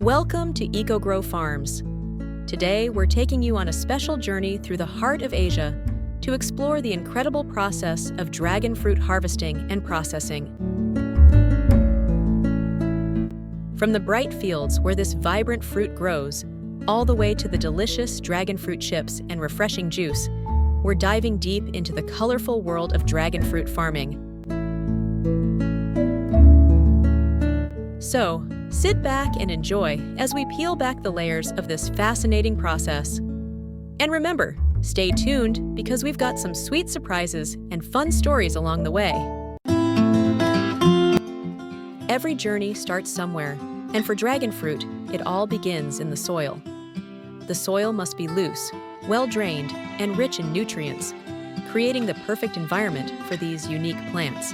Welcome to EcoGrow Farms. Today, we're taking you on a special journey through the heart of Asia to explore the incredible process of dragon fruit harvesting and processing. From the bright fields where this vibrant fruit grows, all the way to the delicious dragon fruit chips and refreshing juice, we're diving deep into the colorful world of dragon fruit farming. So, sit back and enjoy as we peel back the layers of this fascinating process. And remember, stay tuned because we've got some sweet surprises and fun stories along the way. Every journey starts somewhere, and for dragon fruit, it all begins in the soil. The soil must be loose, well-drained, and rich in nutrients, creating the perfect environment for these unique plants.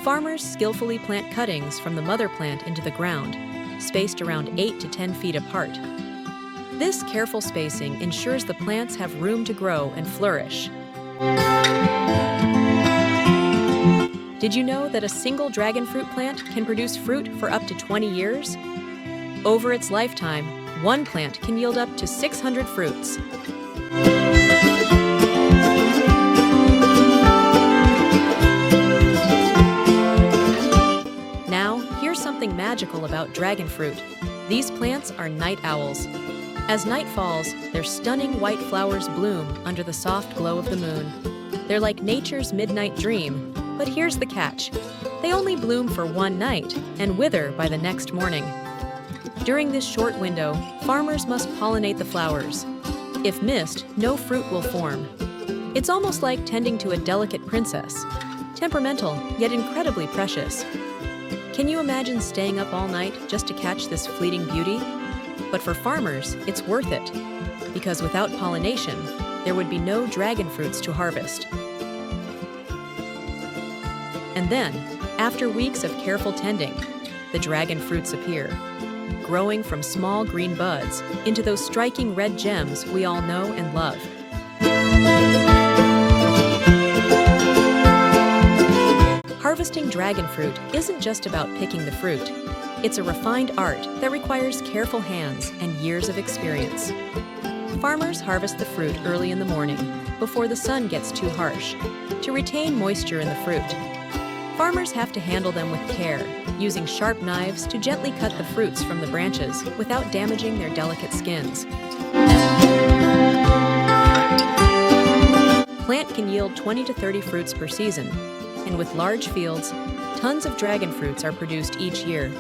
Farmers skillfully plant cuttings from the mother plant into the ground, spaced around 8 to 10 feet apart. This careful spacing ensures the plants have room to grow and flourish. Did you know that a single dragon fruit plant can produce fruit for up to 20 years? Over its lifetime, one plant can yield up to 600 fruits. Something magical about dragon fruit. These plants are night owls. As night falls, their stunning white flowers bloom under the soft glow of the moon. They're like nature's midnight dream, but here's the catch. They only bloom for one night and wither by the next morning. During this short window, farmers must pollinate the flowers. If missed, no fruit will form. It's almost like tending to a delicate princess, temperamental yet incredibly precious. Can you imagine staying up all night just to catch this fleeting beauty? But for farmers, it's worth it, because without pollination, there would be no dragon fruits to harvest. And then, after weeks of careful tending, the dragon fruits appear, growing from small green buds into those striking red gems we all know and love. Harvesting dragon fruit isn't just about picking the fruit. It's a refined art that requires careful hands and years of experience. Farmers harvest the fruit early in the morning, before the sun gets too harsh, to retain moisture in the fruit. Farmers have to handle them with care, using sharp knives to gently cut the fruits from the branches without damaging their delicate skins. Plant can yield 20 to 30 fruits per season, and with large fields, tons of dragon fruits are produced each year.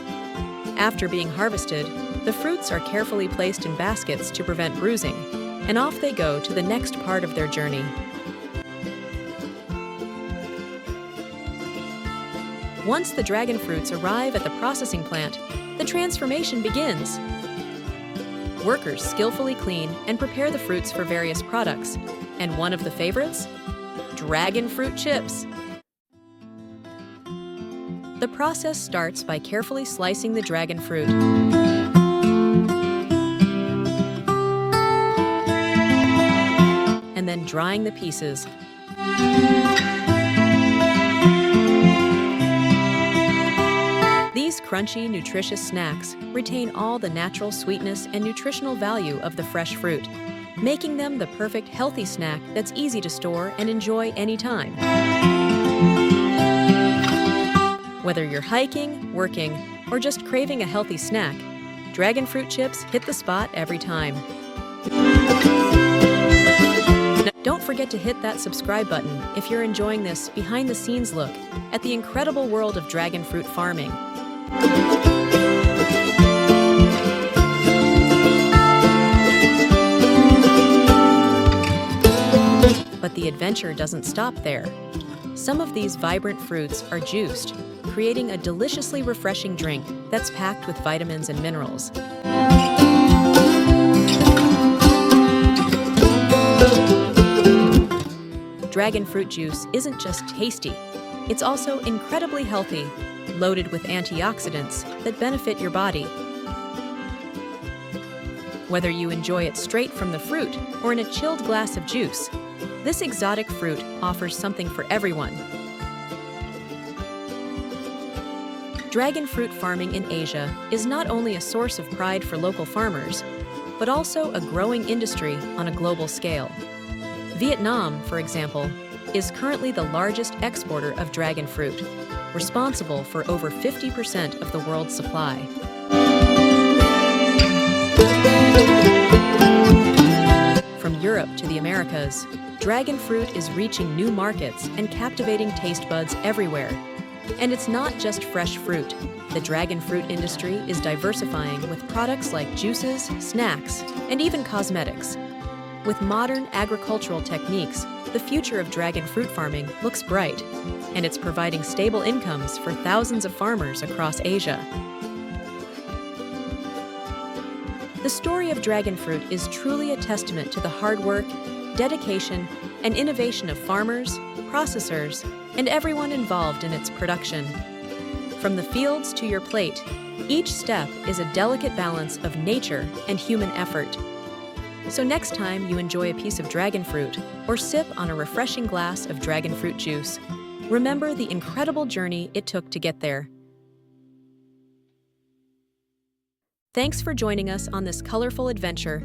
After being harvested, the fruits are carefully placed in baskets to prevent bruising, and off they go to the next part of their journey. Once the dragon fruits arrive at the processing plant, the transformation begins. Workers skillfully clean and prepare the fruits for various products, and one of the favorites? Dragon fruit chips. The process starts by carefully slicing the dragon fruit. And then drying the pieces. These crunchy, nutritious snacks retain all the natural sweetness and nutritional value of the fresh fruit, making them the perfect healthy snack that's easy to store and enjoy anytime. Whether you're hiking, working, or just craving a healthy snack, dragon fruit chips hit the spot every time. Now, don't forget to hit that subscribe button if you're enjoying this behind-the-scenes look at the incredible world of dragon fruit farming. But the adventure doesn't stop there. Some of these vibrant fruits are juiced, creating a deliciously refreshing drink that's packed with vitamins and minerals. Dragon fruit juice isn't just tasty, it's also incredibly healthy, loaded with antioxidants that benefit your body. Whether you enjoy it straight from the fruit or in a chilled glass of juice, this exotic fruit offers something for everyone. Dragon fruit farming in Asia is not only a source of pride for local farmers, but also a growing industry on a global scale. Vietnam, for example, is currently the largest exporter of dragon fruit, responsible for over 50% of the world's supply. From Europe to the Americas, dragon fruit is reaching new markets and captivating taste buds everywhere. And it's not just fresh fruit. The dragon fruit industry is diversifying with products like juices, snacks, and even cosmetics. With modern agricultural techniques, the future of dragon fruit farming looks bright, and it's providing stable incomes for thousands of farmers across Asia. The story of dragon fruit is truly a testament to the hard work, dedication, and innovation of farmers, processors, and everyone involved in its production. From the fields to your plate, each step is a delicate balance of nature and human effort. So next time you enjoy a piece of dragon fruit or sip on a refreshing glass of dragon fruit juice, remember the incredible journey it took to get there. Thanks for joining us on this colorful adventure.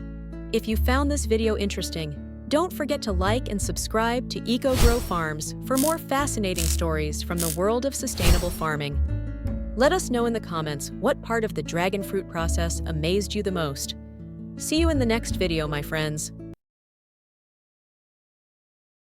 If you found this video interesting, don't forget to like and subscribe to EcoGrow Farms for more fascinating stories from the world of sustainable farming. Let us know in the comments what part of the dragon fruit process amazed you the most. See you in the next video, my friends.